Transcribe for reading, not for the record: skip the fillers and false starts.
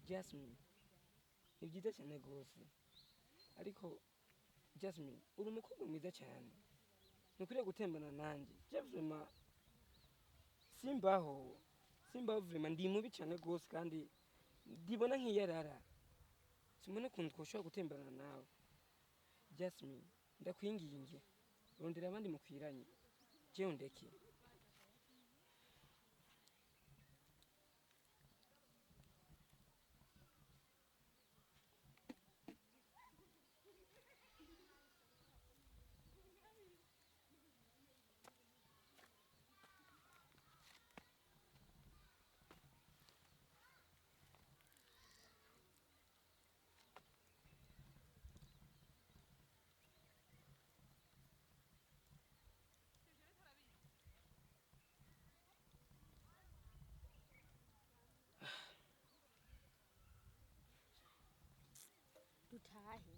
Jasmine ni byiza cyane rwose ariko Jasmine uri umukobwa mwiza cyane ntukwiriye gutembana nanjye Jasmine simbaho vraiment ndi mubi cyane rwose kandi ndibona nk'iyarara simbona ukuntu twoshobora gutembana nawe Jasmine ndakwinginge rondera abandi mukwiranye jewe ndeke dutahe